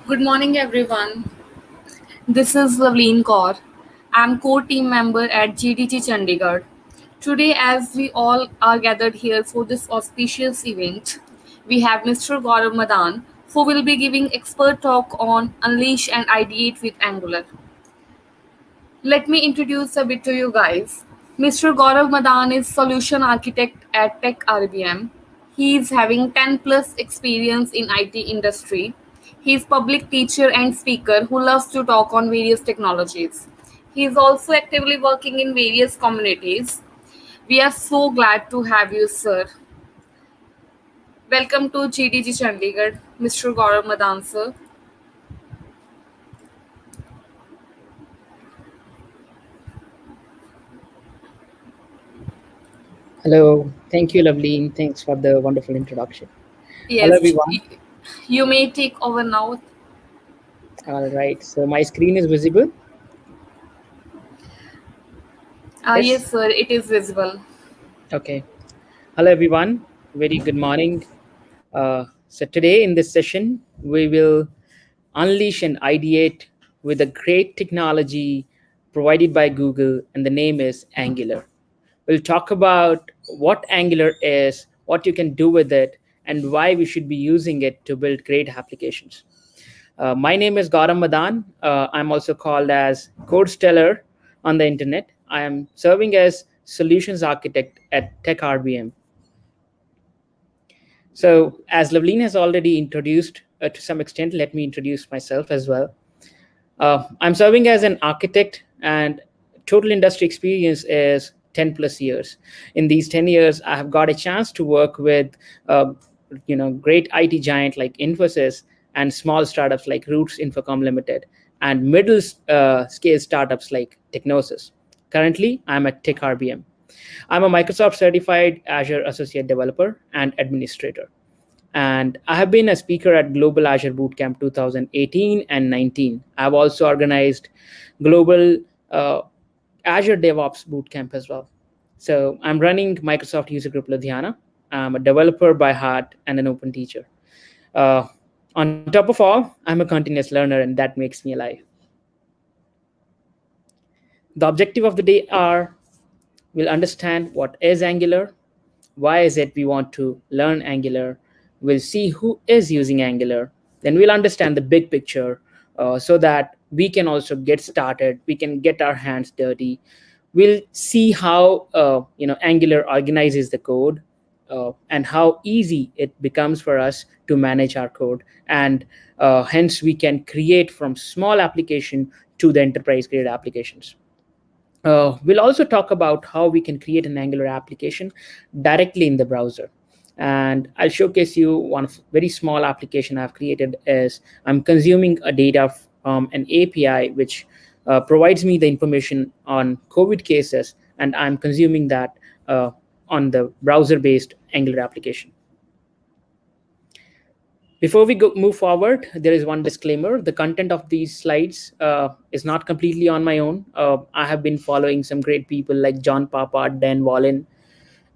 Good morning, everyone. This is Lavleen Kaur. I'm core team member at GDG Chandigarh. Today, as we all are gathered here for this auspicious event, we have Mr. Gaurav Madan, who will be giving expert talk on Unleash and Ideate with Angular. Let me introduce a bit to you guys. Mr. Gaurav Madan is solution architect at Tech RBM. He is having 10 plus experience in IT industry. He is public teacher and speaker who loves to talk on various technologies. He is also actively working in various communities. We are so glad to have you, sir. Welcome to GDG Chandigarh, Mr. Gaurav Madan, sir. Hello, thank you, Lovely. Thanks for the wonderful introduction. Hello, Yes, everyone. you may take over now. All right, so my screen is visible. Yes, Yes. sir, it is visible. Okay. Hello, everyone. Very good morning. So today in this session, we will unleash and ideate with a great technology provided by Google, and the name is Angular. We'll talk about what Angular is, what you can do with it, and why we should be using it to build great applications. My name is Gautam Madan. I'm also called as Code Stellar on the internet. I am serving as solutions architect at Tech RBM. So, as Loveleen has already introduced to some extent, let me introduce myself as well. I'm serving as an architect, and total industry experience is 10 plus years. In these 10 years, I have got a chance to work with great IT giant like Infosys and small startups like Roots Infocom Limited and middle scale startups like Technosis. Currently, I'm at Tech RBM. I'm a Microsoft certified Azure Associate Developer and Administrator. And I have been a speaker at Global Azure Bootcamp 2018 and 19. I've also organized Global Azure DevOps Bootcamp as well. So I'm running Microsoft User Group Ludhiana. I'm a developer by heart and an open teacher. Uh, on top of all, I'm a continuous learner, and that makes me alive. The objective of the day are we'll understand what is Angular, why is it we want to learn Angular, we'll see who is using Angular, then we'll understand the big picture so that we can also get started, we can get our hands dirty. We'll see how Angular organizes the code and how easy it becomes for us to manage our code, and hence we can create from small application to the enterprise grade applications. We'll also talk about how we can create an Angular application directly in the browser. And I'll showcase you one very small application I've created is I'm consuming a data from an API which provides me the information on COVID cases, and I'm consuming that on the browser-based Angular application. Before we move forward, there is one disclaimer. The content of these slides is not completely on my own. I have been following some great people like John Papad, Dan Wallin,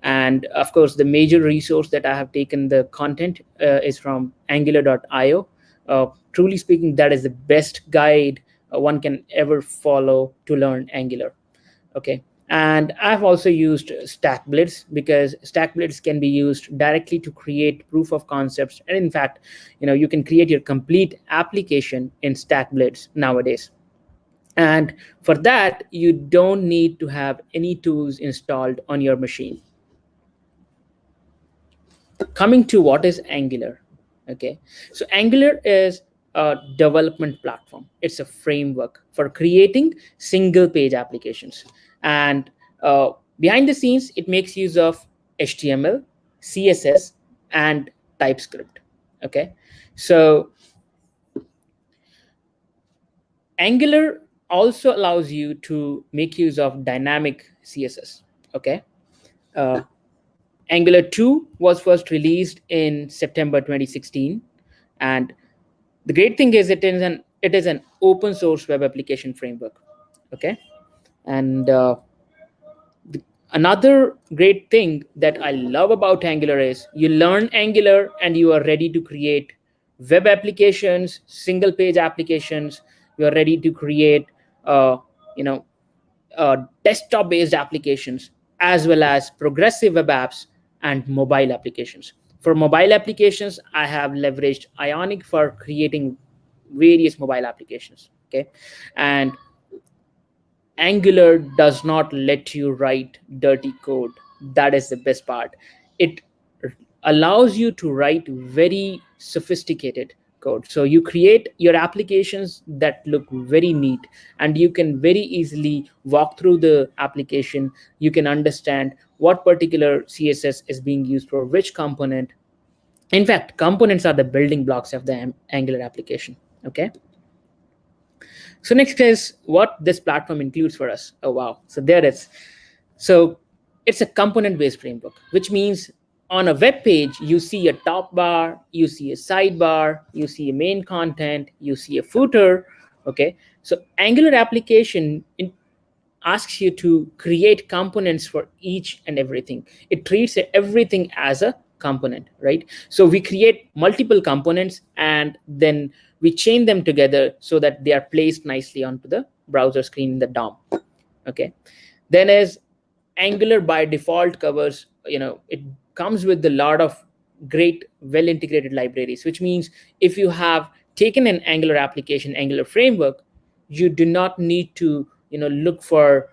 and of course, the major resource that I have taken the content is from angular.io. Truly speaking, that is the best guide one can ever follow to learn Angular. Okay. And I've also used StackBlitz because StackBlitz can be used directly to create proof of concepts. And in fact, you can create your complete application in StackBlitz nowadays. And for that, you don't need to have any tools installed on your machine. Coming to what is Angular. Okay. So Angular is a development platform. It's a framework for creating single page applications. And behind the scenes, it makes use of HTML, CSS, and TypeScript. Okay. So Angular also allows you to make use of dynamic CSS. Okay. Uh, Angular 2 was first released in September 2016, and the great thing is it is an open source web application framework. Okay, and another great thing that I love about Angular is you learn Angular and you are ready to create web applications, single page applications. We are ready to create uh, you know desktop based applications, as well as progressive web apps and mobile applications. For mobile applications, I have leveraged Ionic for creating various mobile applications. Okay. And Angular does not let you write dirty code. That is the best part. It allows you to write very sophisticated code. So you create your applications that look very neat, and you can very easily walk through the application. You can understand what particular CSS is being used for which component. In fact, components are the building blocks of the Angular application. Okay. So next is what this platform includes for us. Oh wow! So there it is. So it's a component-based framework, which means on a web page you see a top bar, you see a sidebar, you see a main content, you see a footer. Okay, so Angular application asks you to create components for each and everything. It treats everything as a component, right? So we create multiple components and then we chain them together so that they are placed nicely onto the browser screen in the DOM. Okay. Then as Angular by default covers, it comes with a lot of great well integrated libraries, which means if you have taken an Angular application, Angular framework, you do not need to look for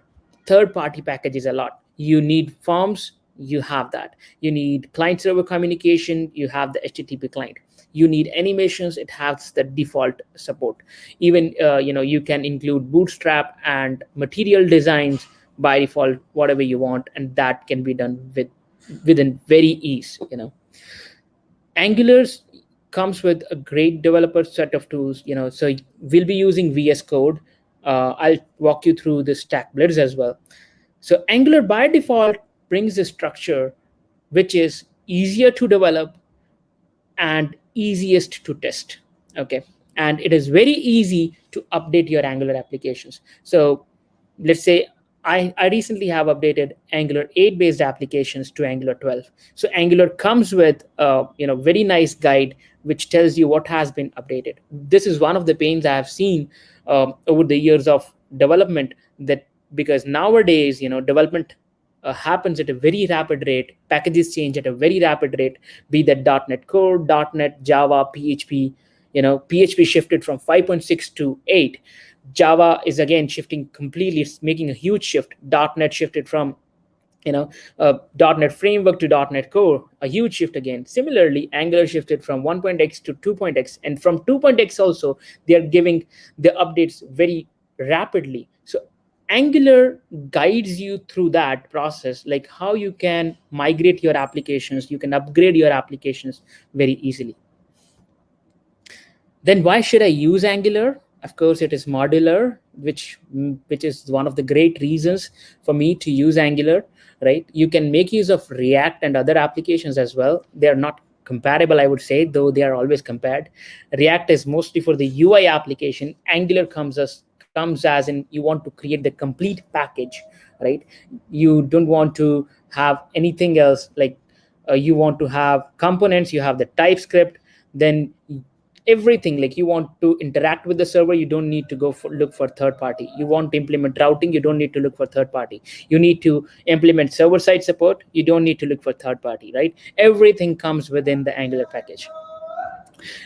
third party packages a lot. You need forms, you have that. You need client server communication, you have the HTTP client. You need animations, it has the default support. Even you can include bootstrap and material designs by default, whatever you want, and that can be done within very ease. Angular comes with a great developer set of tools. So we'll be using VS Code. I'll walk you through the stack blitz as well. So Angular by default brings a structure which is easier to develop and easiest to test. Okay. And it is very easy to update your Angular applications. So let's say I recently have updated Angular 8 based applications to Angular 12. So Angular comes with very nice guide which tells you what has been updated. This is one of the pains I have seen over the years of development, that because nowadays development happens at a very rapid rate, packages change at a very rapid rate, be that .NET Core, .NET, Java, PHP. PHP shifted from 5.6 to 8. Java is again shifting completely. It's making a huge shift. .NET shifted from .NET Framework to .NET Core, a huge shift again. Similarly, Angular shifted from 1.x to 2.x, and from 2.x also they are giving the updates very rapidly. So Angular guides you through that process, like how you can migrate your applications, you can upgrade your applications very easily. Then why should I use Angular? Of course, it is modular, which is one of the great reasons for me to use Angular. Right? You can make use of React and other applications as well. They are not comparable, I would say, though they are always compared. React is mostly for the UI application. Angular comes as in you want to create the complete package, right? You don't want to have anything else, like you want to have components, you have the TypeScript, then everything, like you want to interact with the server, you don't need to look for third party. You want to implement routing, you don't need to look for third party. You need to implement server side support, you don't need to look for third party, right? Everything comes within the Angular package.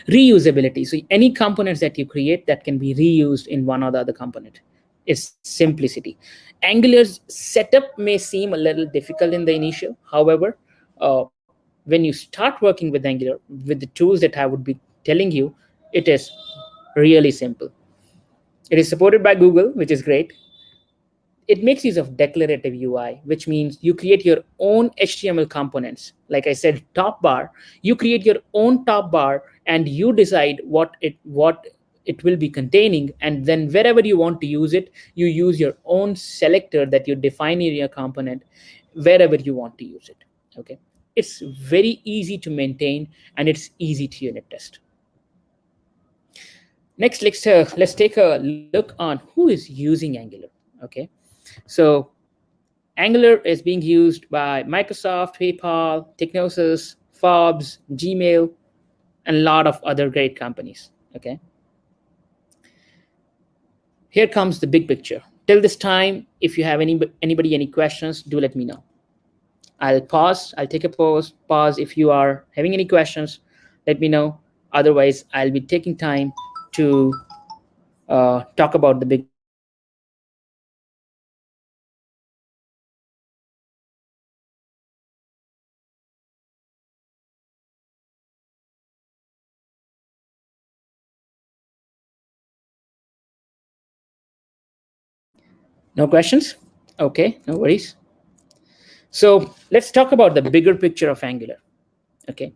Reusability, so any components that you create that can be reused in one or the other component, is simplicity. Angular's setup may seem a little difficult in the initial. However, when you start working with Angular with the tools that I would be telling you, it is really simple. It is supported by Google, which is great. It makes use of declarative UI, which means you create your own HTML components. Like I said, top bar, you create your own top bar and you decide what it will be containing, and then wherever you want to use it, you use your own selector that you define in your component wherever you want to use it. Okay. It's very easy to maintain and it's easy to unit test. Next, let's take a look on who is using Angular. Okay. So Angular is being used by Microsoft, PayPal, Technosis, Forbes, Gmail. and a lot of other great companies. Okay, here comes the big picture. Till this time, if you have anybody any questions, do let me know. I'll pause. I'll take a pause. If you are having any questions, let me know. Otherwise, I'll be taking time to talk about the big picture. No questions? Okay, no worries. So let's talk about the bigger picture of Angular. Okay,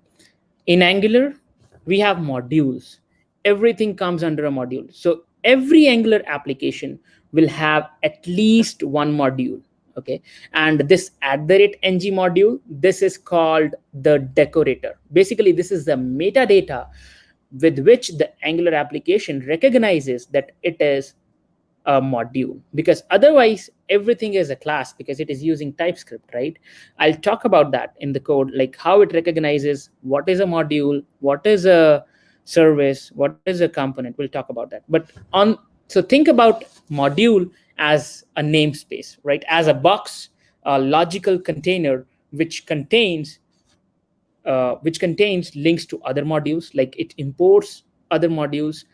in Angular, we have modules. Everything comes under a module. So every Angular application will have at least one module. Okay, and this @ng module, this is called the decorator. Basically, this is the metadata with which the Angular application recognizes that it is a module, because otherwise everything is a class because it is using TypeScript, right? I'll talk about that in the code, like how it recognizes what is a module, what is a service, what is a component. We'll talk about that. But on so think about module as a namespace, right? As a box, a logical container which contains links to other modules, like it imports other modules,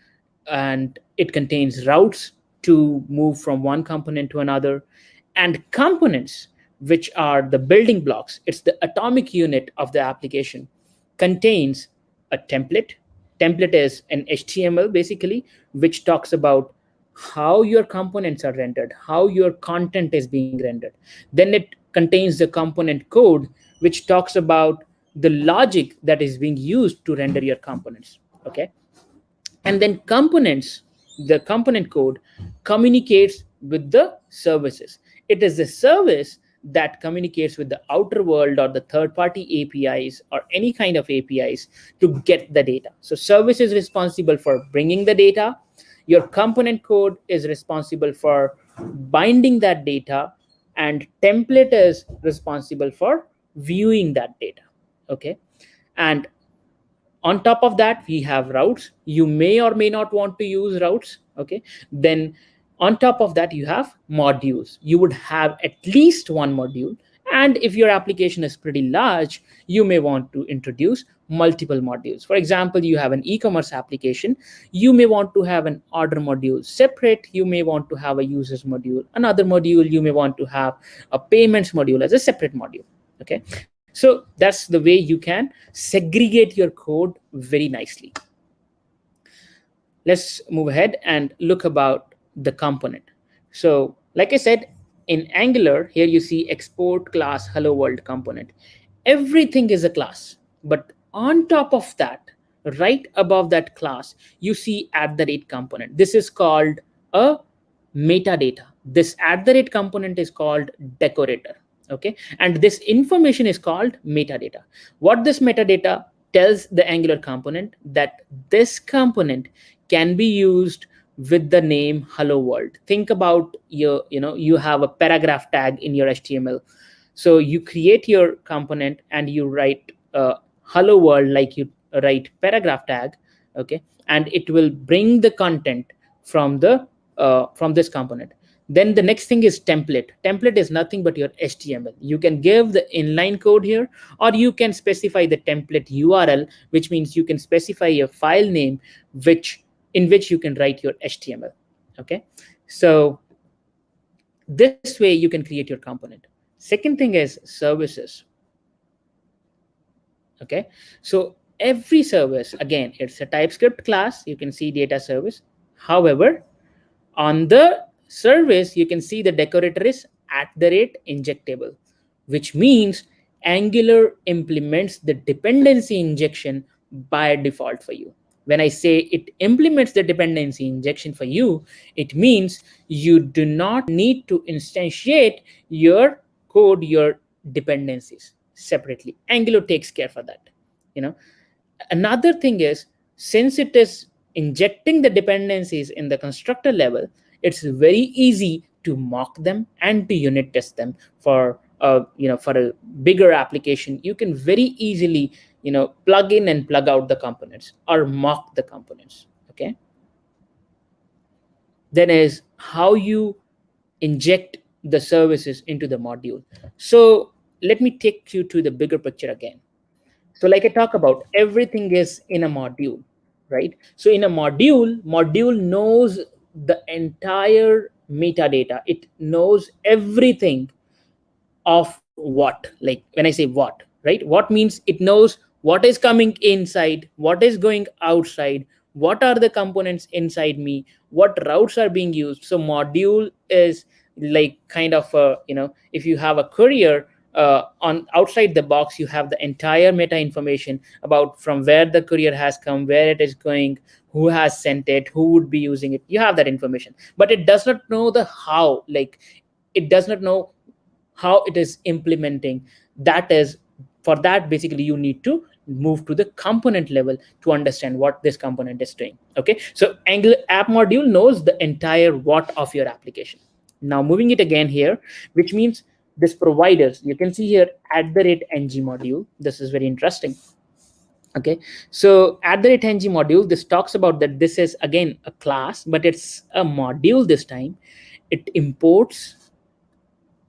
and it contains routes to move from one component to another, and components, which are the building blocks. It's the atomic unit of the application, contains a template. Template is an HTML basically, which talks about how your components are rendered, how your content is being rendered. Then it contains the component code, which talks about the logic that is being used to render your components. Okay, and then components, the component code communicates with the services. It is the service that communicates with the outer world or the third party APIs or any kind of APIs to get the data. So service is responsible for bringing the data. Your component code is responsible for binding that data, and template is responsible for viewing that data. Okay, and on top of that, we have routes. You may or may not want to use routes. Okay, then on top of that, you have modules. You would have at least one module, and if your application is pretty large, you may want to introduce multiple modules. For example, you have an e-commerce application, you may want to have an order module separate, you may want to have a users module, another module, you may want to have a payments module as a separate module. Okay, so that's the way you can segregate your code very nicely. Let's move ahead and look about the component. So like I said, in Angular, here you see export class hello world component. Everything is a class, but on top of that, right above that class, you see component. This is called a metadata. This component is called decorator. Okay, and this information is called metadata. What this metadata tells the Angular component, that this component can be used with the name hello world. Think about you have a paragraph tag in your HTML. So you create your component and you write hello world, like you write paragraph tag. Okay, and it will bring the content from the from this component. Then the next thing is template. Template is nothing but your HTML. You can give the inline code here, or you can specify the template URL, which means you can specify a file name in which you can write your HTML. Okay, so this way you can create your component. Second thing is services. Okay, so every service, again, it's a TypeScript class. You can see data service. However, on the service, you can see the decorator is @injectable, which means Angular implements the dependency injection by default for you. When I say it implements the dependency injection for you, it means you do not need to instantiate your code, your dependencies separately. Angular takes care for that. You know, another thing is, since it is injecting the dependencies in the constructor level, it's very easy to mock them and to unit test them. For for a bigger application, you can very easily plug in and plug out the components or mock the components. Okay. Then is how you inject the services into the module. So let me take you to the bigger picture again. So like I talk about, everything is in a module, right? So in a module knows the entire metadata. It knows everything of what. Like when I say what, right, what means it knows what is coming inside, what is going outside, what are the components inside me, what routes are being used. So module is like kind of a, if you have a courier, on outside the box you have the entire meta information about from where the courier has come, where it is going, who has sent it, who would be using it. You have that information, but it does not know the how. Like it does not know how it is implementing. That is, for that basically you need to move to the component level to understand what this component is doing. Okay, so Angular app module knows the entire what of your application. Now moving it again here, which means this providers, you can see here @ng module. This is very interesting. Okay, so @ng module, this talks about that this is again a class, but it's a module this time. It imports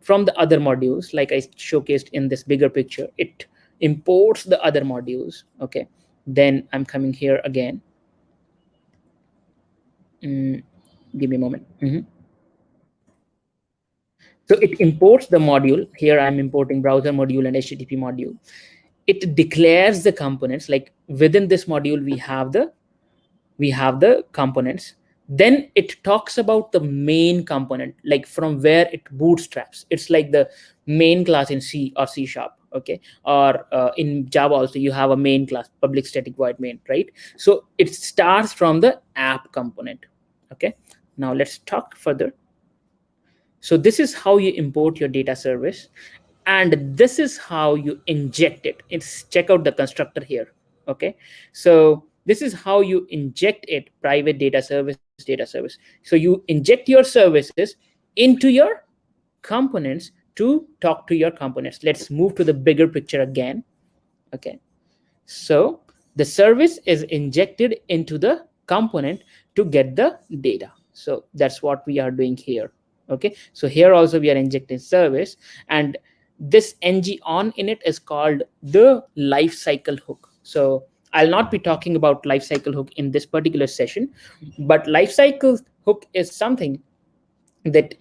from the other modules, like I showcased in this bigger picture. It imports the other modules. Okay, then I'm coming here again. Give me a moment. So it imports the module. Here I'm importing browser module and HTTP module. It declares the components. Like within this module we have the components. Then it talks about the main component, like from where it bootstraps. It's like the main class in C or C sharp. Okay, or in Java also you have a main class, public static void main, right? So it starts from the app component. Okay, now let's talk further. So this is how you import your data service, and this is how you inject it. It's check out the constructor here. Okay, so this is how you inject it. Private data service. So you inject your services into your components to talk to your components. Let's move to the bigger picture again. Okay, so the service is injected into the component to get the data. So that's what we are doing here. Okay, so here also we are injecting service, and this ng on in it is called the lifecycle hook. So I'll not be talking about lifecycle hook in this particular session, but lifecycle hook is something that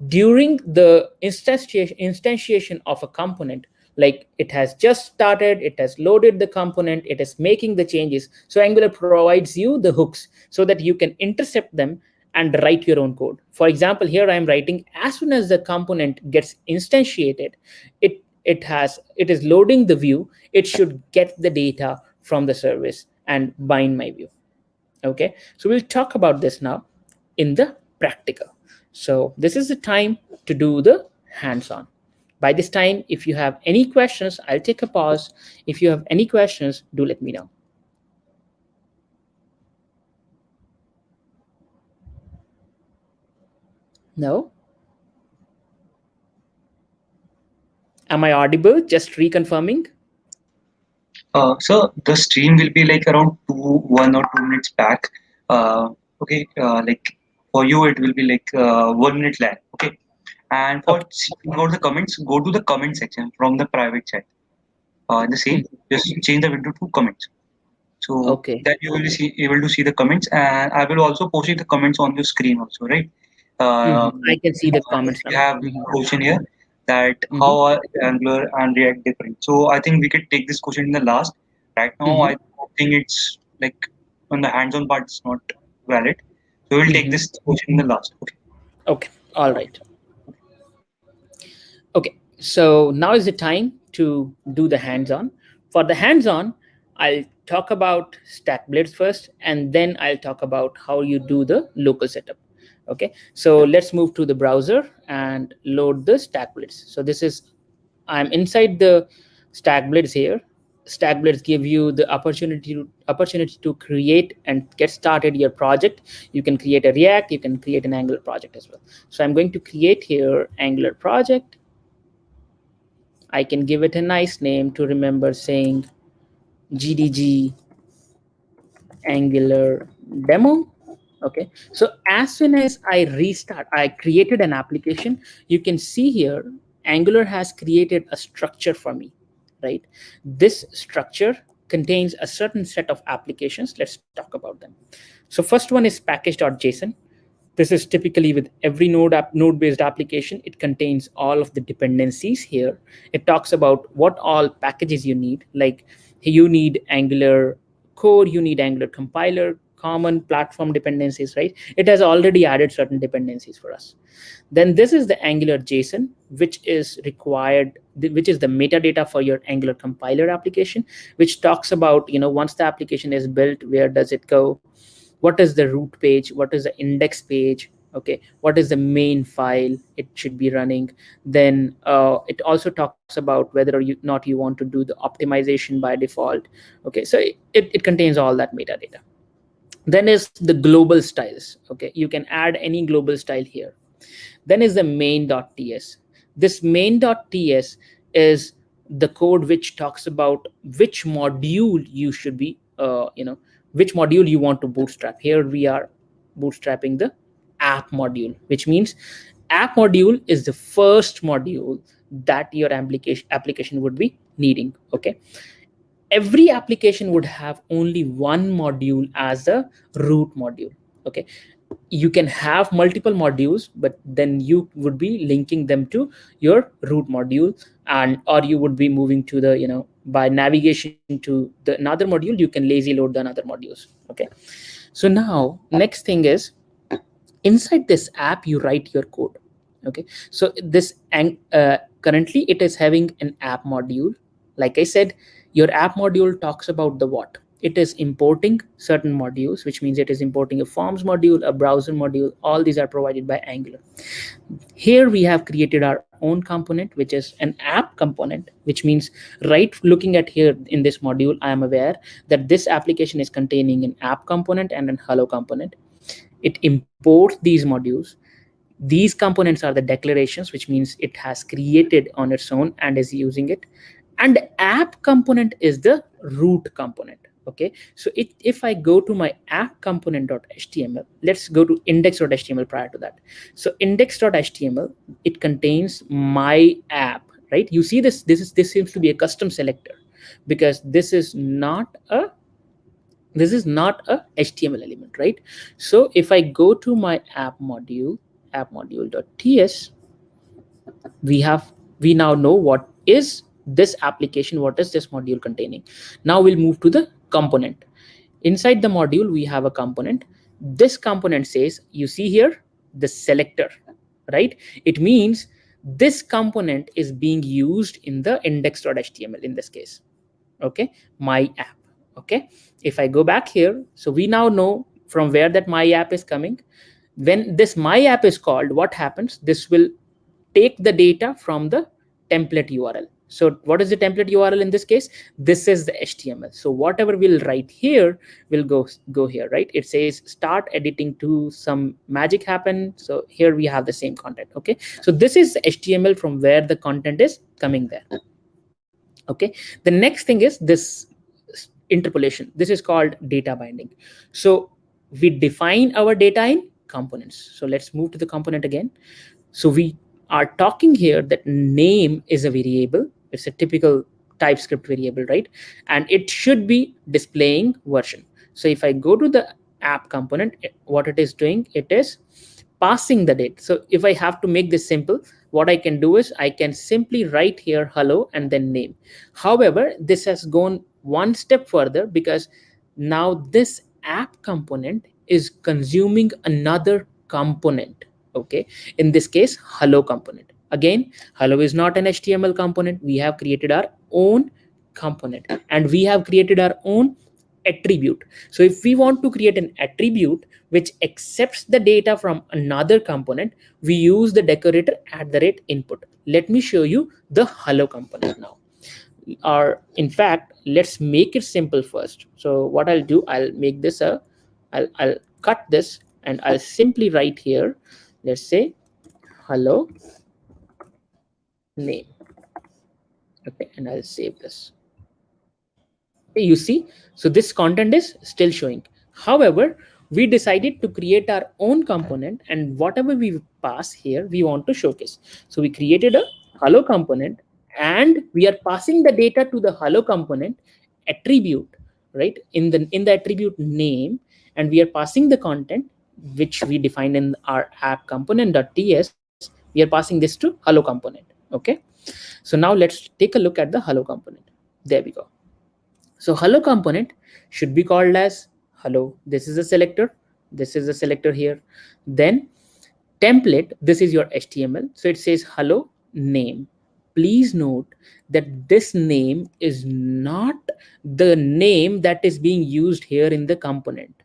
during the instantiation of a component, like it has just started, it has loaded the component, it is making the changes. So Angular provides you the hooks so that you can intercept them and write your own code. For example, here I am writing, as soon as the component gets instantiated, it is loading the view. It should get the data from the service and bind my view. Okay, so we'll talk about this now in the practical. So this is the time to do the hands-on. By this time, if you have any questions, I'll take a pause. If you have any questions, do let me know. No? Am I audible? Just reconfirming. So the stream will be like around 1 or 2 minutes back. Okay, like for you it will be like 1 minute lag. Okay, and for Okay. seeing out the comments, go to the comment section from the private chat. The same, just change the window to comments. So Okay. that you will see able to see the comments, and I will also post it the comments on your screen also, right? I can see the comments We now. have question here that Mhm. how are Angular and React different? So I think we could take this question in the last. Right now, I Mhm. think it's like on the hands-on part, it's not valid. So we'll take Mhm. this question in the last. Okay. Okay. All right. Okay, so now is the time to do the hands-on. For the hands-on, I'll talk about stack blades first, and then I'll talk about how you do the local setup. Okay, so let's move to the browser and load the stack blades. So this is, I'm inside the stack blades here. Stack blades give you the opportunity to create and get started your project. You can create a React, you can create an Angular project as well. So I'm going to create here Angular project. I can give it a nice name to remember saying gdg Angular demo. Okay, so as soon as I restart, I created an application. You can see here Angular has created a structure for me, right? This structure contains a certain set of applications. Let's talk about them. So first one is package.json. This is typically with every node based application. It contains all of the dependencies here. It talks about what all packages you need, like you need Angular core, you need Angular compiler, common platform dependencies, right? It has already added certain dependencies for us. Then this is the Angular JSON, which is required, which is the metadata for your Angular compiler application, which talks about, once the application is built, where does it go? What is the root page? What is the index page? Okay, what is the main file it should be running? Then it also talks about whether or not you want to do the optimization by default. Okay, so it contains all that metadata. Then is the global styles. Okay, you can add any global style here. Then is the main.ts. This main.ts is the code which talks about which module you should be, which module you want to bootstrap. Here we are bootstrapping the app module, which means app module is the first module that your application would be needing. Okay, every application would have only one module as a root module. Okay, you can have multiple modules, but then you would be linking them to your root module, and or you would be moving to the, by navigation to the another module, you can lazy load the another modules. Okay, so now next thing is, inside this app you write your code. Okay, so this currently it is having an app module. Like I said, your app module talks about the what. It is importing certain modules, which means it is importing a forms module, a browser module. All these are provided by Angular. Here we have created our own component, which is an app component, which means, right, looking at here in this module, I am aware that this application is containing an app component and an hello component. It imports these modules. These components are the declarations, which means it has created on its own and is using it. And the app component is the root component. Okay, so if I go to my app component.html, let's go to index.html prior to that. So index.html, it contains my app, right? You see this seems to be a custom selector, because this is not a HTML element, right? So if I go to my app module.ts, we now know what is this application, what is this module containing. Now we'll move to the component. Inside the module we have a component. This component says, you see here the selector, right? It means this component is being used in the index.html in this case. Okay, my app. Okay, if I go back here, so we now know from where that my app is coming. When this my app is called, what happens? This will take the data from the template URL. So what is the template URL in this case? This is the HTML. So whatever we'll write here will go here, right? It says start editing to some magic happen. So here we have the same content. Okay, so this is HTML from where the content is coming there. Okay, the next thing is this interpolation. This is called data binding. So we define our data in components. So let's move to the component again. So we are talking here that name is a variable. It's a typical TypeScript variable, right? And it should be displaying version. So if I go to the app component, what it is doing, it is passing the date. So if I have to make this simple, what I can do is I can simply write here hello and then name. However, this has gone one step further, because now this app component is consuming another component. Okay, in this case hello component. Again, hello is not an HTML component. We have created our own component, and we have created our own attribute. So if we want to create an attribute which accepts the data from another component, we use the decorator @input. Let me show you the hello component now. Or in fact, let's make it simple first. So what I'll do, I'll make this I'll cut this and I'll simply write here, let's say hello name. Okay, and I'll save this. You see, so this content is still showing. However, we decided to create our own component, and whatever we pass here, we want to showcase. So we created a hello component, and we are passing the data to the hello component attribute, right? In the attribute name, and we are passing the content which we defined in our app component.ts. We are passing this to hello component. Okay. So now let's take a look at the hello component. There we go. So hello component should be called as hello. This is a selector. This is a selector here. Then template, this is your HTML. So it says hello name. Please note that this name is not the name that is being used here in the component.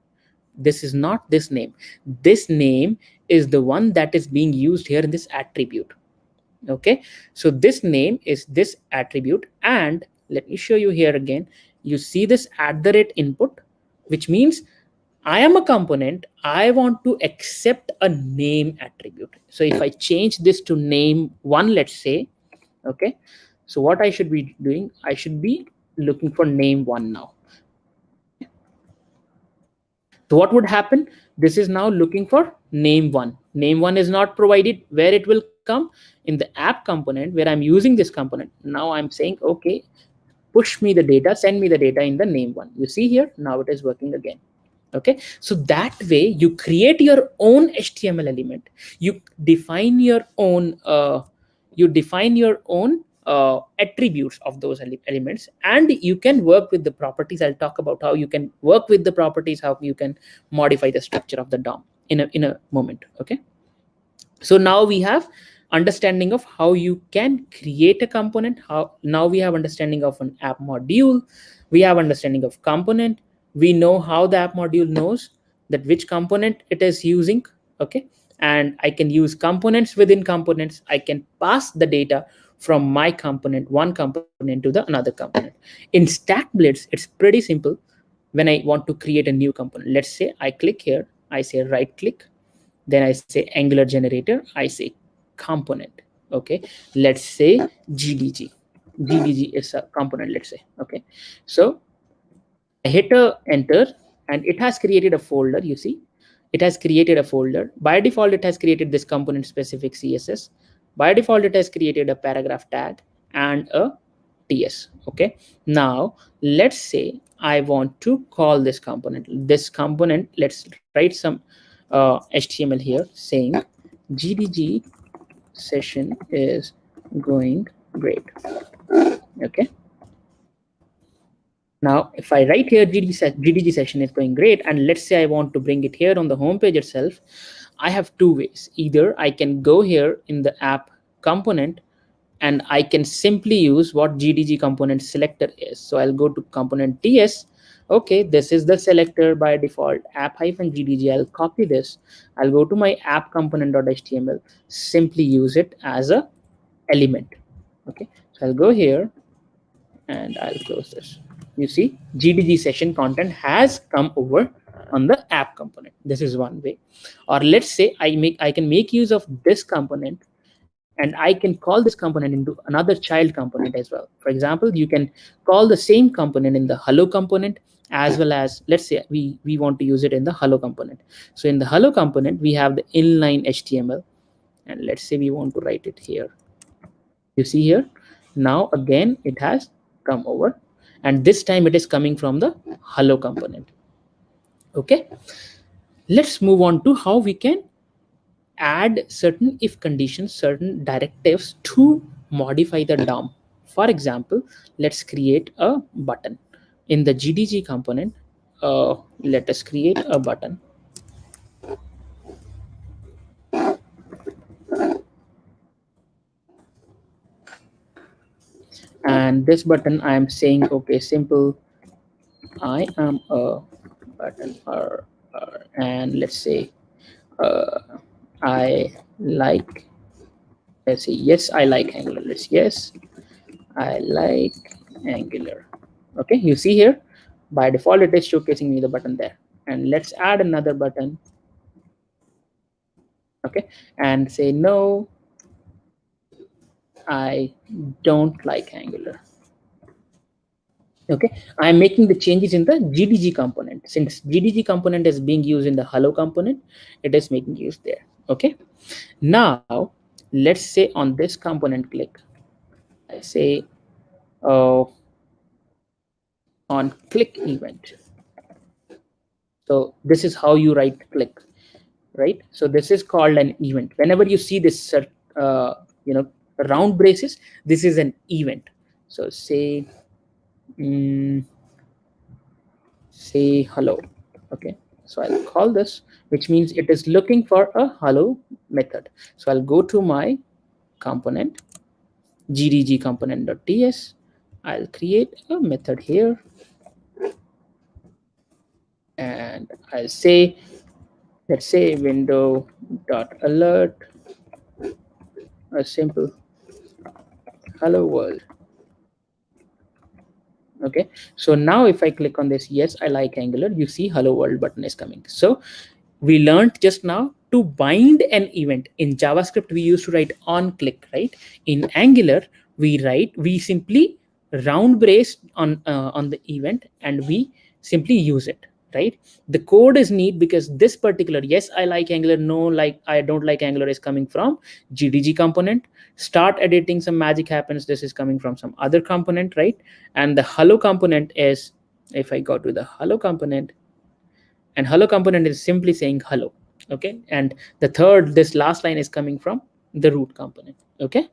This is not this name. This name is the one that is being used here in this attribute. Okay, so this name is this attribute, and let me show you here again. You see this @input, which means I am a component, I want to accept a name attribute. So if I change this to name1, let's say, okay, so what I should be doing, I should be looking for name1 now. Okay, so what would happen? This is now looking for name1. Name1 is not provided. Where it will come? In the app component where I'm using this component. Now I'm saying, okay, push me the data, send me the data in the name1. You see here, now it is working again. Okay, so that way you create your own HTML element. You define your own attributes of those elements, and you can work with the properties. I'll talk about how you can work with the properties, how you can modify the structure of the DOM in a moment. Okay, so now we have understanding of how you can create a component. How now we have understanding of an app module, we have understanding of component, we know how the app module knows that which component it is using. Okay, and I can use components within components. I can pass the data from my component, one component, to the another component. In StackBlitz, it's pretty simple. When I want to create a new component, let's say I click here, I say right click, then I say Angular generator, I say component. Okay, let's say gdg is a component, let's say. Okay, so I hit a enter, and it has created a folder. You see, it has created a folder. By default, it has created this component specific CSS. By default, it has created a paragraph tag and a TS. Okay, now let's say I want to call this component. This component, let's write some HTML here saying gdg session is going great. Okay, now if I write here gdg session is going great, and let's say I want to bring it here on the home page itself, I have two ways. Either I can go here in the app component, and I can simply use what gdg component selector is. So I'll go to component ts. Okay, this is the selector by default, app-gdg. I'll copy this, I'll go to my app component.html, simply use it as a element. Okay, so I'll go here and I'll close this. You see, gdg session content has come over on the app component. This is one way. Or let's say I can make use of this component, and I can call this component into another child component as well. For example, you can call the same component in the hello component, as well as, let's say we want to use it in the hello component. So in the hello component, we have the inline HTML, and let's say we want to write it here. You see here, now again it has come over, and this time it is coming from the hello component. Okay, let's move on to how we can add certain if conditions, certain directives to modify the DOM. For example, let's create a button in the gdg component. Let us create a button. And this button, I am saying, okay, simple, I am a button, and let's say I like, let's say yes, I like Angular. Let's yes, I like Angular. Okay, you see here, by default it is showcasing me the button there. And let's add another button. Okay, and say no, I don't like Angular. Okay, I am making the changes in the gdg component. Since gdg component is being used in the hello component, it is making use there. Okay, now let's say on this component click, I say on click event. So this is how you write click, right? So this is called an event. Whenever you see this uh, you know round braces, this is an event. So say say hello. Okay, so I'll call this, which means it is looking for a hello method. So I'll go to my component gdg component.ts. I'll create a method here, and I'll say, let's say window dot alert a simple hello world. Okay, so now if I click on this yes I like Angular, you see hello world button is coming. So we learned just now to bind an event. In JavaScript we used to write on click, right? In Angular we simply round brace on the event and we simply use it, right? The code is neat because this particular yes I like Angular, no like I don't like Angular is coming from gdg component. Start editing, some magic happens, this is coming from some other component, right? And the hello component is, if I go to the hello component, and hello component is simply saying hello. Okay, and the third, this last line is coming from the root component. Okay,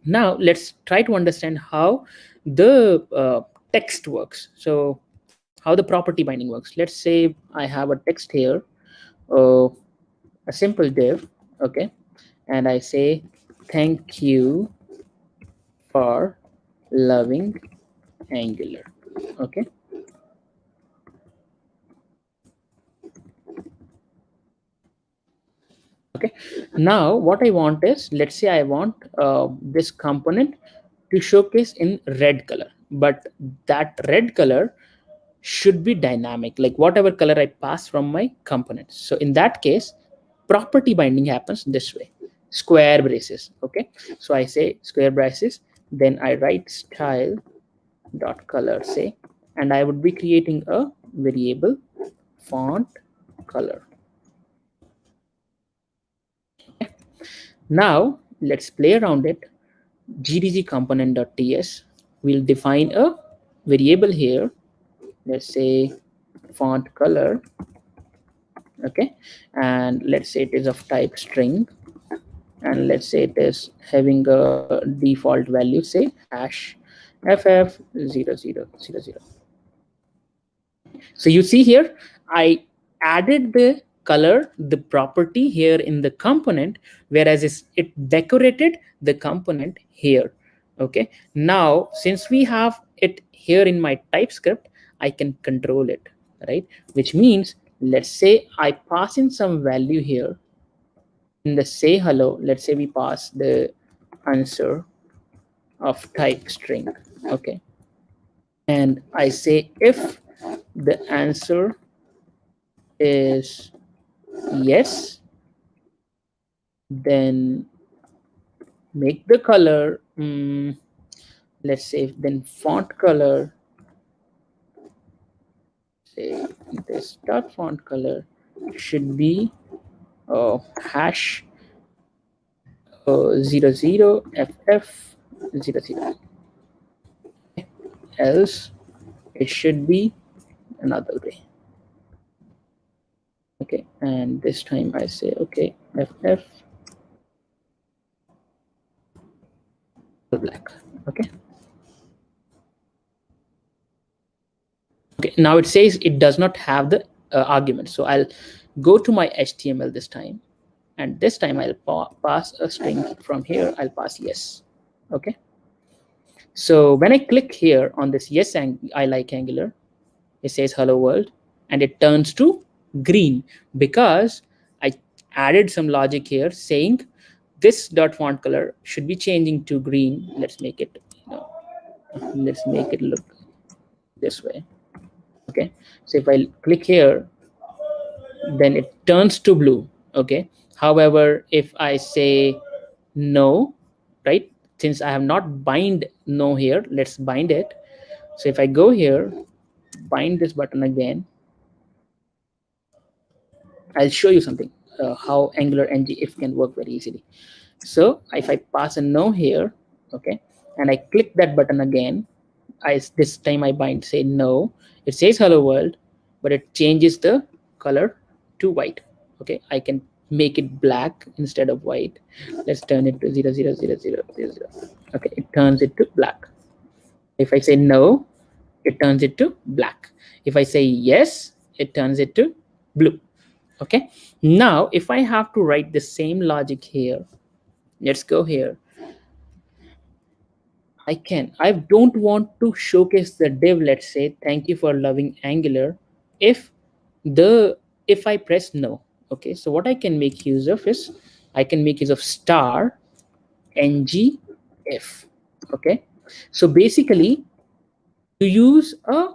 now let's try to understand how the text works. So how the property binding works. Let's say I have a text here, uh, a simple div. Okay, and I say thank you for loving Angular. Okay, okay, now what I want is, let's say I want this component to showcase in red color, but that red color should be dynamic, like whatever color I pass from my component. So in that case, property binding happens this way: square braces. Okay, so I say square braces, then I write style dot color, say, and I would be creating a variable font color. Now let's play around it. gdg component.ts will define a variable here. Let's say font color. Okay, and let's say it is of type string, and let's say it is having a default value, say hash ff0000. So you see here, I added the color, the property here in the component, whereas it decorated the component here. Okay, now since we have it here in my TypeScript, I can control it, right? Which means, let's say I pass in some value here in the say hello. Let's say we pass the answer of type string. Okay, and I say if the answer is yes, then make the color, let's say then font color, say this dot font color should be hash 00 ff 00. Else it should be another way. Okay, and this time I say okay ff black. Okay, okay, now it says it does not have the argument, so I'll go to my HTML this time, and this time I'll pass a string from here. I'll pass yes. Okay, so when I click here on this yes I like Angular, it says hello world, and it turns to green because I added some logic here saying this dot font color should be changing to green. Let's make it, let's make it look this way. Okay, so if I click here, then it turns to blue. Okay, however, if I say no, right, since I have not bind no here, let's bind it. So if I go here, bind this button again, I'll show you something, how Angular ngIf can work very easily. So if I pass a no here, okay, and I click that button again, this time I bind say no, it says hello world, but it changes the color to white. Okay, I can make it black instead of white. Let's turn it to 0000000. Okay, it turns it to black. If I say no, it turns it to black. If I say yes, it turns it to blue. Okay, now if I have to write the same logic here, let's go here. I don't want to showcase the div, let's say, thank you for loving Angular, if the if I press no. Okay, so what I can make use of is I can make use of star ng if. Okay, so basically you use a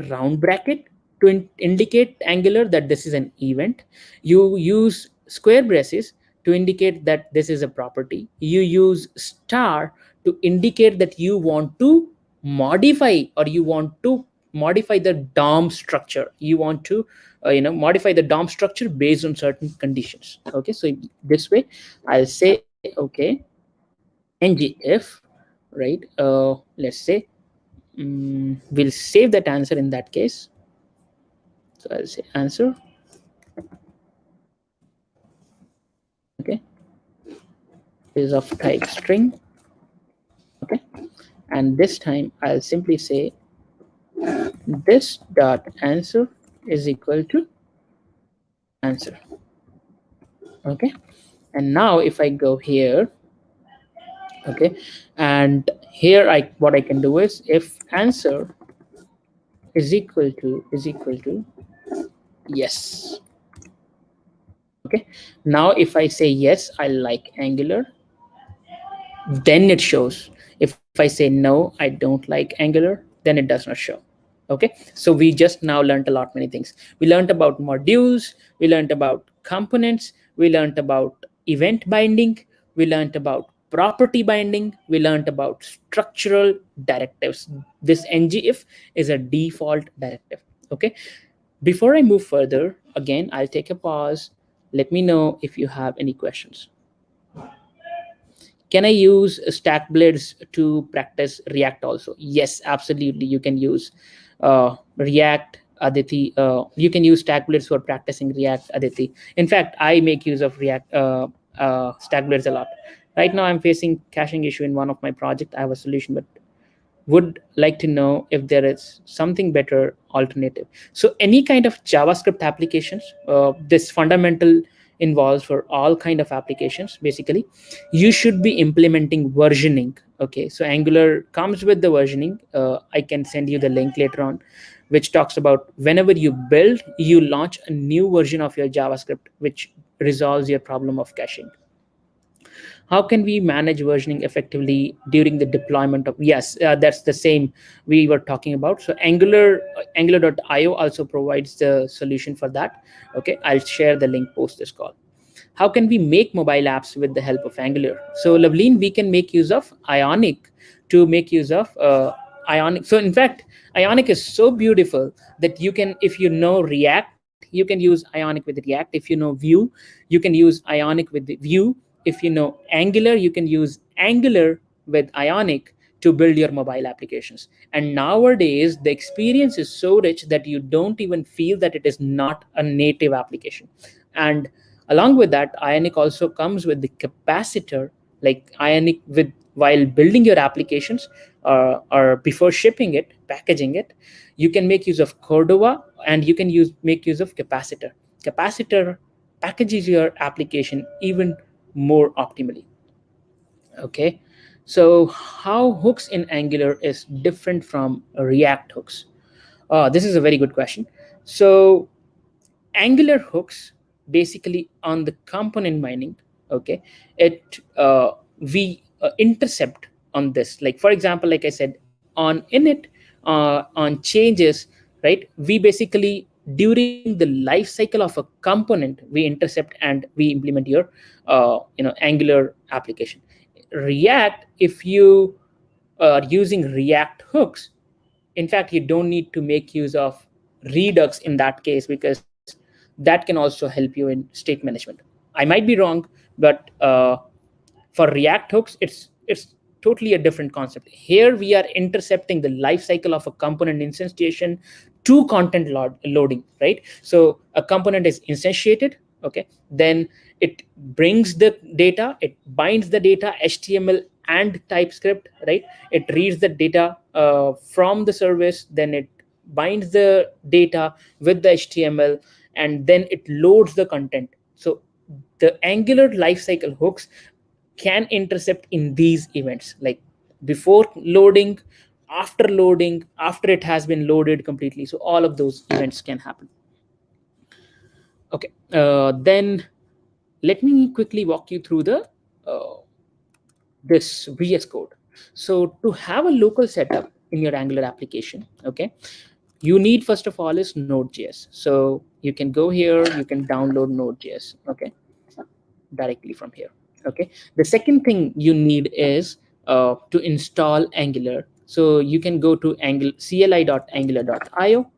round bracket to indicate Angular that this is an event. You use square braces to indicate that this is a property. You use star to indicate that you want to modify, or you want to modify the DOM structure. You want to modify the DOM structure based on certain conditions. Okay, so this way I'll say okay, ngIf, right? Let's say we'll save that answer in that case. So I'll say answer. Okay, is of type string. Okay, and this time I'll simply say this dot answer is equal to answer. Okay, and now if I go here, okay, and here what I can do is if answer is equal to yes. Okay, now if I say yes, I like Angular, then it shows. If I say no, I don't like Angular, then it does not show. Okay, so we just now learned a lot many things. We learned about modules, we learned about components, we learned about event binding, we learned about property binding, we learned about structural directives. This ngIf is a default directive. Okay, before I move further, again I'll take a pause. Let me know if you have any questions. Can I use stack blades to practice React also? Yes, absolutely. You can use React, Aditi. You can use stack blades for practicing React, Aditi. In fact, I make use of React stack blades a lot. Right now, I'm facing caching issue in one of my projects. I have a solution, but would like to know if there is something better alternative. So any kind of JavaScript applications, this fundamental involves for all kind of applications. Basically, you should be implementing versioning. Okay, so Angular comes with the versioning. I can send you the link later on, which talks about whenever you build, you launch a new version of your JavaScript, which resolves your problem of caching. How can we manage versioning effectively during the deployment of, yes, that's the same we were talking about. So angular.io also provides the solution for that. Okay, I'll share the link post this call. How can we make mobile apps with the help of Angular? So Loveleen, we can make use of Ionic to make use of Ionic. So in fact, Ionic is so beautiful that you can, if you know React, you can use Ionic with React. If you know Vue, you can use Ionic with the Vue. If you know Angular, you can use Angular with Ionic to build your mobile applications. And nowadays, the experience is so rich that you don't even feel that it is not a native application. And along with that, Ionic also comes with the capacitor, like Ionic with while building your applications, or before shipping it, packaging it, you can make use of Cordova, and you can make use of capacitor. Capacitor packages your application even more optimally. Okay, so how hooks in Angular is different from React hooks? This is a very good question. So Angular hooks basically on the component mining. Okay, it we intercept on this. Like for example, like I said, on init, on changes, right? We basically during the life cycle of a component we intercept and we implement your Angular application. React, if you are using React hooks, in fact, you don't need to make use of Redux in that case, because that can also help you in state management. I might be wrong, but for React hooks, it's totally a different concept. Here we are intercepting the life cycle of a component instantiation to content loading, right? So a component is instantiated, okay, then it brings the data, it binds the data, HTML and TypeScript, right? It reads the data from the service, then it binds the data with the HTML, and then it loads the content. So the Angular lifecycle hooks can intercept in these events, like before loading, after it has been loaded completely. So all of those events can happen. Okay, then let me quickly walk you through the uh, this VS Code. So to have a local setup in your Angular application, okay, you need first of all is Node.js. So you can go here, you can download Node.js, okay, directly from here. Okay. The second thing you need is to install Angular. So you can go to cli.angular.io.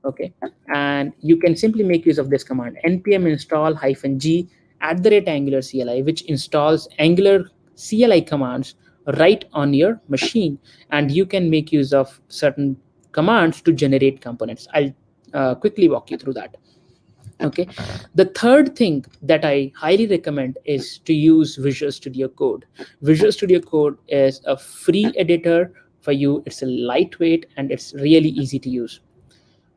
Okay, and you can simply make use of this command npm install -g @angular CLI, which installs Angular CLI commands right on your machine, and you can make use of certain commands to generate components. I'll quickly walk you through that. Okay, the third thing that I highly recommend is to use Visual Studio Code. Visual Studio Code is a free editor for you. It's a lightweight and it's really easy to use.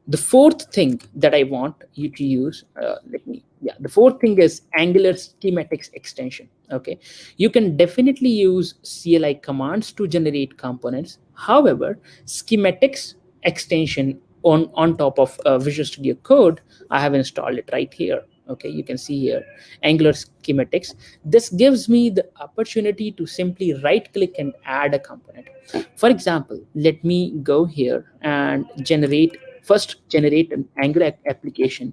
The fourth thing that I want you to use, the fourth thing is Angular Schematics extension. Okay, you can definitely use CLI commands to generate components. However, schematics extension on top of Visual Studio Code, I have installed it right here. Okay, you can see here Angular schematics. This gives me the opportunity to simply right click and add a component. For example, let me go here and generate an Angular application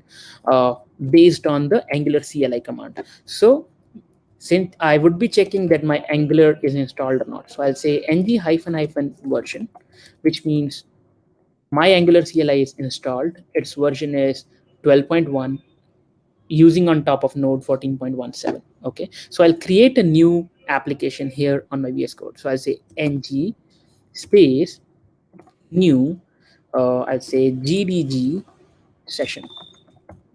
based on the Angular CLI command. So since I would be checking that my Angular is installed or not, so I'll say ng version, which means my Angular CLI is installed. Its version is 12.1, using on top of Node 14.17. Okay, so I'll create a new application here on my VS Code. So I'll say ng space new, I'll say gdg session.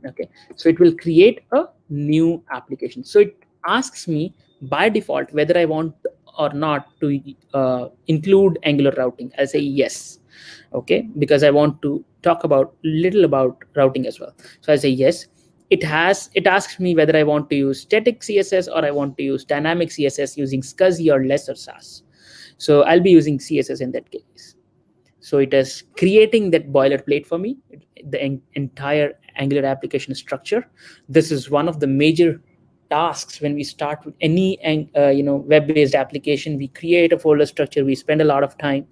Okay, so it will create a new application. So it asks me by default whether I want or not to include Angular routing. I'll say yes. Okay, because I want to talk about little about routing as well. So I say yes. It asks me whether I want to use static CSS or I want to use dynamic CSS using SCSI or less or SAS. So I'll be using CSS in that case. So it is creating that boilerplate for me, the entire Angular application structure. This is one of the major tasks when we start with any web-based application. We create a folder structure, we spend a lot of time,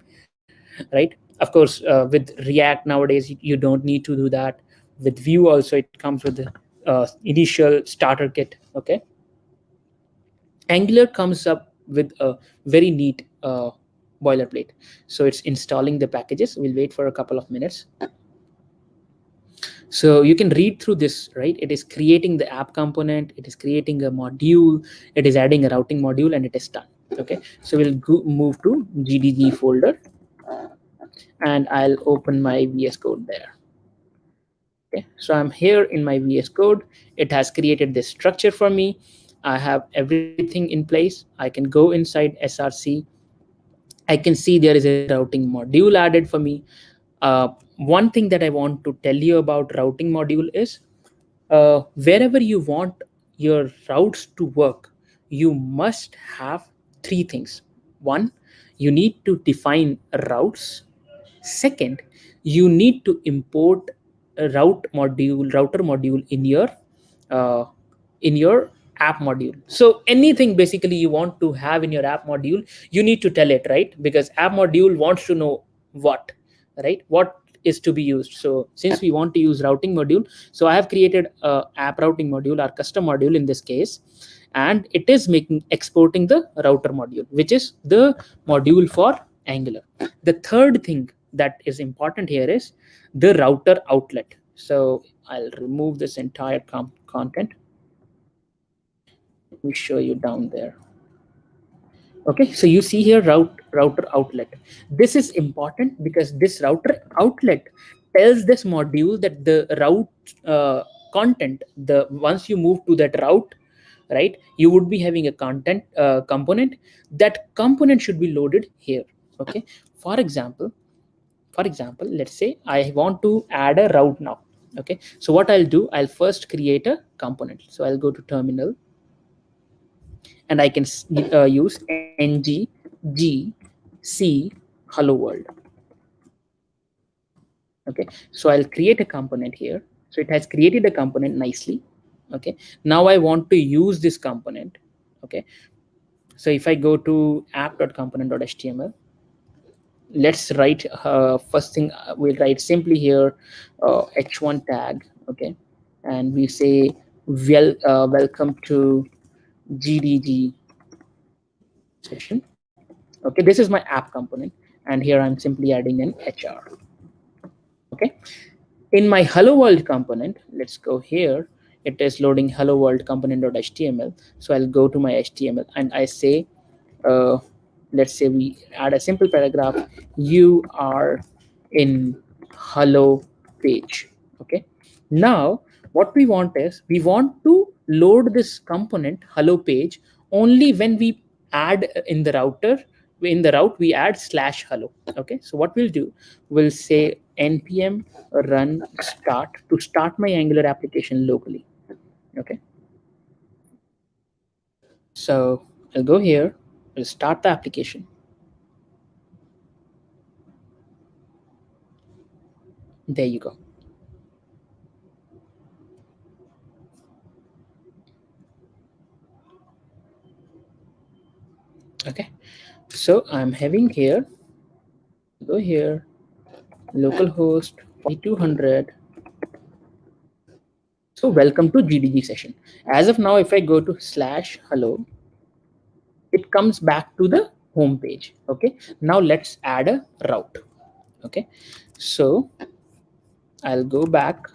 right? Of course, with React nowadays, you don't need to do that. With Vue also, it comes with the initial starter kit. Okay, Angular comes up with a very neat boilerplate. So it's installing the packages. We'll wait for a couple of minutes. So you can read through this, right? It is creating the app component, it is creating a module, it is adding a routing module, and it is done. Okay, so we'll move to gdg folder, and I'll open my VS Code there. Okay, so I'm here in my VS Code. It has created this structure for me. I have everything in place. I can go inside SRC. I can see there is a routing module added for me. One thing that I want to tell you about routing module is wherever you want your routes to work, you must have three things. One, you need to define routes. Second, you need to import a router module uh, in your app module. So anything basically you want to have in your app module, you need to tell it, right? Because app module wants to know what, right? What is to be used. So since we want to use routing module, so I have created a app routing module, our custom module in this case, and it is exporting the router module, which is the module for Angular. The third thing that is important here is the router outlet. So I'll remove this entire content. Let me show you down there. Okay, so you see here router outlet. This is important because this router outlet tells this module that the route content, the once you move to that route, right, you would be having a content component. That component should be loaded here. Okay, for example, let's say I want to add a route now. Okay, so what I'll do, I'll first create a component. So I'll go to terminal, and I can use ngg hello world. Okay, so I'll create a component here. So it has created a component nicely. Okay, now I want to use this component. Okay, so if I go to app.component.html, let's write first thing, we'll write simply here h1 tag. Okay, and we say welcome to gdg session. Okay, this is my app component, and here I'm simply adding an hr. Okay, in my hello world component, let's go here. It is loading hello world component.html. So I'll go to my html and I say uh, let's say we add a simple paragraph, you are in hello page. Okay, now what we want is, we want to load this component hello page only when we add in the router. In the route we add slash hello. Okay, so what we'll do, we'll say npm run start to start my Angular application locally. Okay, so I'll go here, I'll start the application. There you go. Okay, so I'm having here, go here, localhost 4200. So welcome to gdg session. As of now, if I go to slash hello, it comes back to the home page. Okay, now let's add a route. Okay, so I'll go back.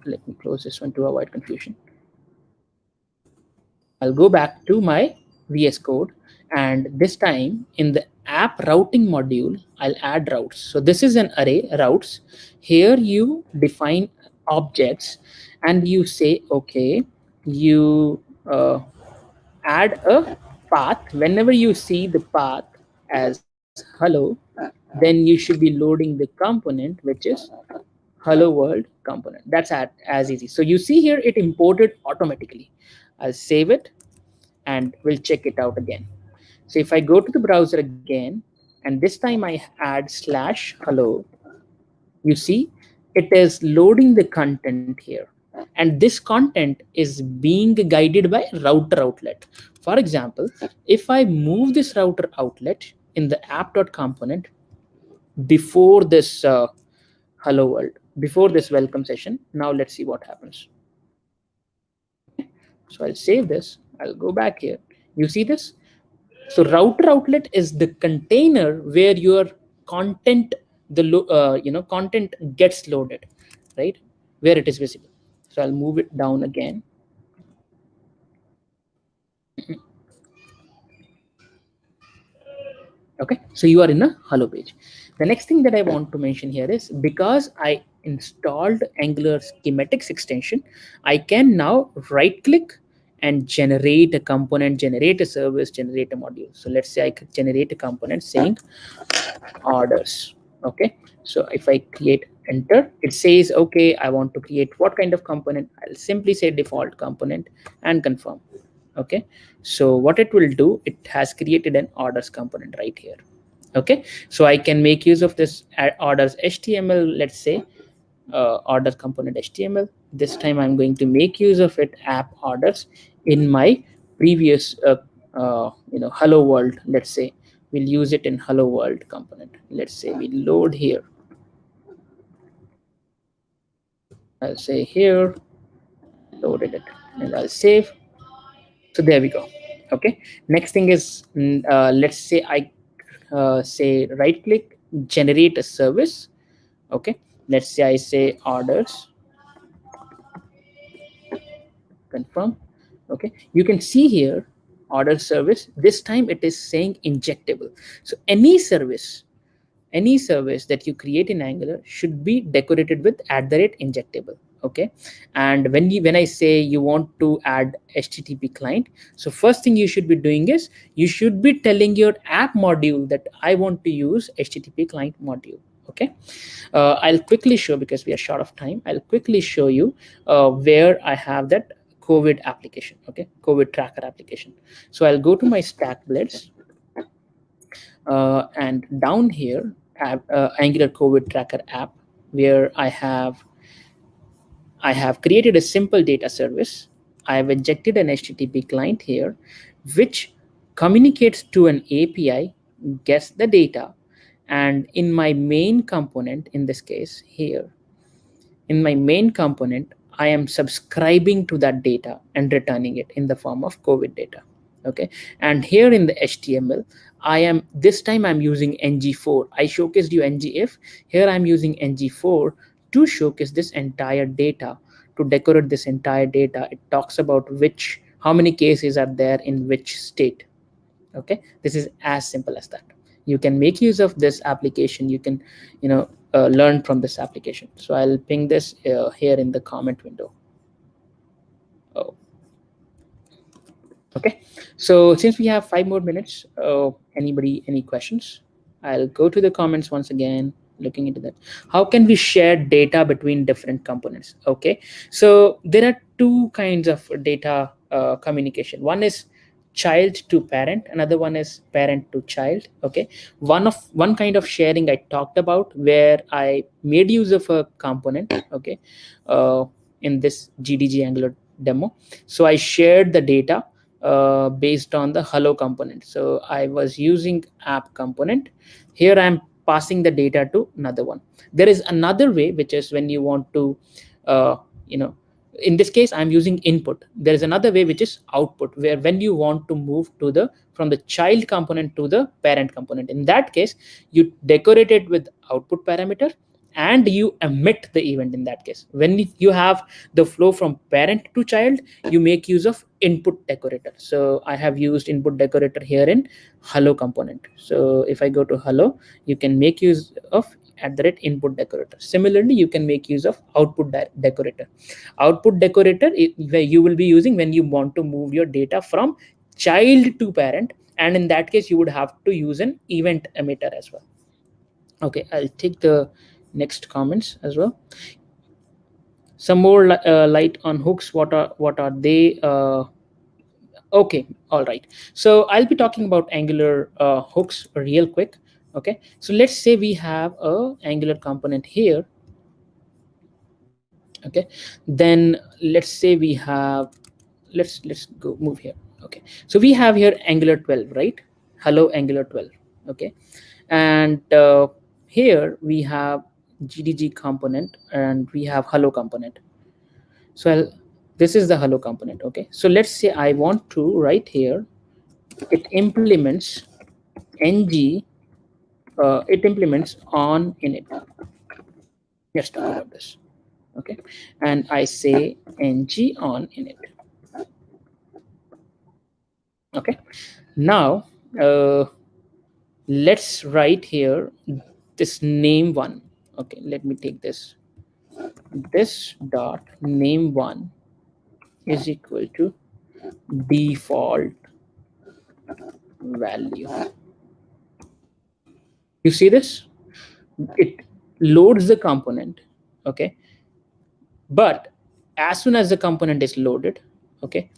Let me close this one to avoid confusion. I'll go back to my VS Code, and this time in the app routing module, I'll add routes. So this is an array routes. Here you define objects and you say, okay, you add a path. Whenever you see the path as hello, then you should be loading the component, which is hello world component. That's as easy. So you see here it imported automatically. I'll save it and we'll check it out again. So if I go to the browser again, and this time I add slash hello, you see it is loading the content here. And this content is being guided by router outlet. For example, if I move this router outlet in the app.component before this hello world, before this welcome session, now let's see what happens. So I'll save this. I'll go back here. You see this? So router outlet is the container where your content, content gets loaded, right? Where it is visible. So I'll move it down again. Okay, so you are in a hello page. The next thing that I want to mention here is, because I installed Angular Schematics extension, I can now right click and generate a component, generate a service, generate a module. So let's say I could generate a component saying orders. Okay, so if I create enter, it says, okay, I want to create what kind of component. I'll simply say default component and confirm. Okay, so what it will do, it has created an orders component right here. Okay, so I can make use of this orders HTML. Let's say order component HTML. This time I'm going to make use of it app orders in my previous hello world. Let's say we'll use it in hello world component. Let's say we load here. I'll say here loaded it, and I'll save. So there we go. Okay, next thing is let's say I say right click, generate a service. Okay, let's say I say orders confirm. Okay, you can see here order service. This time it is saying injectable. So any service that you create in Angular should be decorated with @injectable. Okay, and when I say you want to add HTTP client, so first thing you should be doing is you should be telling your app module that I want to use HTTP client module. Okay, I'll quickly show, because we are short of time, I'll quickly show you where I have that COVID application. Okay, COVID tracker application. So I'll go to my stack blitz, and down here Angular COVID tracker app, where I have created a simple data service. I have injected an HTTP client here, which communicates to an API, gets the data, and in my main component, in this case here, in my main component, I am subscribing to that data and returning it in the form of COVID data. Okay, and here in the HTML, this time I'm using ng4. I showcased you ngIf. Here I'm using ng4 to showcase this entire data, to decorate this entire data. It talks about how many cases are there in which state. Okay, this is as simple as that. You can make use of this application. You can learn from this application. So I'll ping this here in the comment window. Oh, okay, so since we have 5 more minutes, any questions? I'll go to the comments once again, looking into that. How can we share data between different components? Okay, so there are two kinds of data communication. One is child to parent, another one is parent to child. Okay, one kind of sharing I talked about, where I made use of a component. Okay, in this GDG Angular demo. So I shared the data based on the hello component. So I was using app component. Here I'm passing the data to another one. There is another way, which is when you want to uh, you know in this case I'm using input. There is another way, which is output, where when you want to move from the child component to the parent component, in that case you decorate it with output parameter, and you emit the event. In that case, when you have the flow from parent to child, you make use of input decorator. So I have used input decorator here in hello component. So if I go to hello, you can make use of @input decorator. Similarly, you can make use of output decorator. Output decorator where you will be using when you want to move your data from child to parent, and in that case you would have to use an event emitter as well. Okay, I'll take the next comments as well. Some more light on hooks. What are they? Okay, all right. So I'll be talking about Angular hooks real quick. Okay, so let's say we have a Angular component here. Okay, then let's say we have, let's go move here. Okay, so we have here Angular 12, right? Hello Angular 12. Okay, and here we have GDG component and we have hello component. So this is the hello component. Okay, so let's say I want to write here, it implements on init. Let's talk about this. Okay, and I say ng on init. Okay, now let's write here this name one. Okay, let me take this dot name one is equal to default value. You see this? It loads the component. Okay, but as soon as the component is loaded, okay,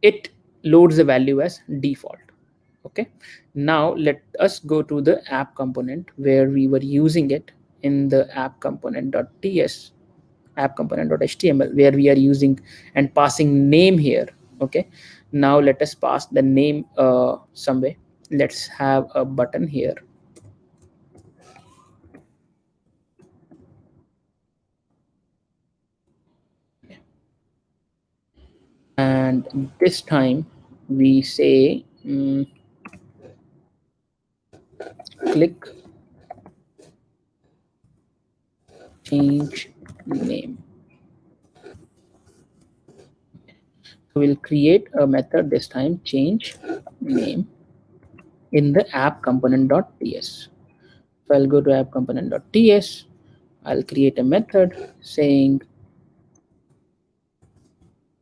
it loads the value as default. Okay, now let us go to the app component where we were using it in the app component.ts, app component.html, where we are using and passing name here. Okay, now let us pass the name somewhere. Let's have a button here. And this time we say click change name. So we'll create a method this time, change name, in the app component.ts. So I'll go to app component.ts. I'll create a method saying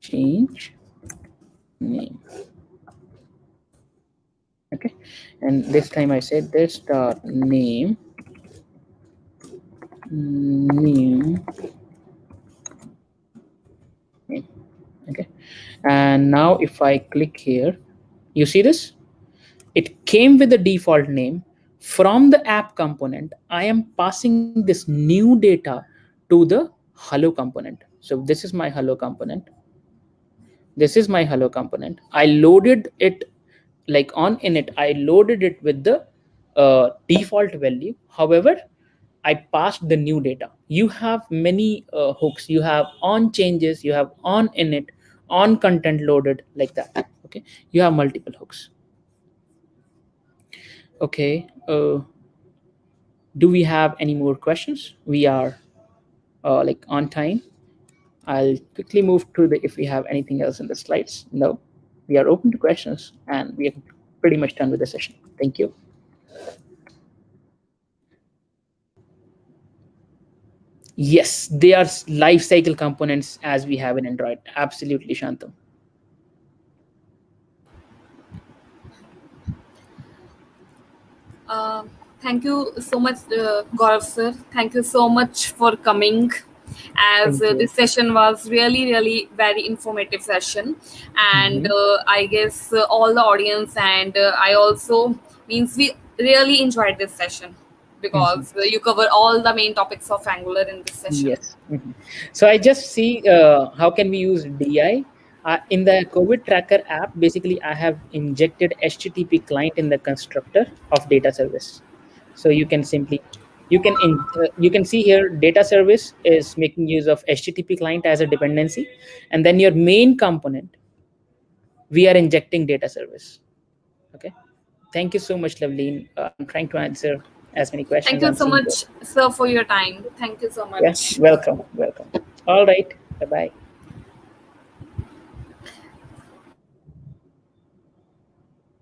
change name. Okay, and this time I said this dot name new name. Okay, and now if I click here, you see this, it came with the default name. From the app component, I am passing this new data to the hello component. So this is my hello component. This is my hello component. I loaded it, like on init, I loaded it with the default value. However, I passed the new data. You have many hooks. You have on changes, you have on init, on content loaded, like that. Okay, you have multiple hooks. Okay, do we have any more questions? We are like on time. I'll quickly move to the, if we have anything else in the slides. No, we are open to questions, and we are pretty much done with the session. Thank you. Yes, they are life cycle components as we have in Android. Absolutely, Shantam. Uh, Thank you so much, Gaurav sir. Thank you so much for coming. As Thank you. this session was really, really very informative session, and Mhm. I guess all the audience and I also means we really enjoyed this session Mhm. because you cover all the main topics of Angular in this session. Yes. Mhm. So I just see how can we use DI in the COVID tracker app. Basically, I have injected HTTP client in the constructor of data service. So you can simply you can see here data service is making use of HTTP client as a dependency, and then your main component we are injecting data service. Okay. Thank you so much, Lavleen. I'm trying to answer as many questions Thank you I'm so seeing here. much, sir, for your time. Thank you so Yeah, much. welcome, welcome. All right, bye bye.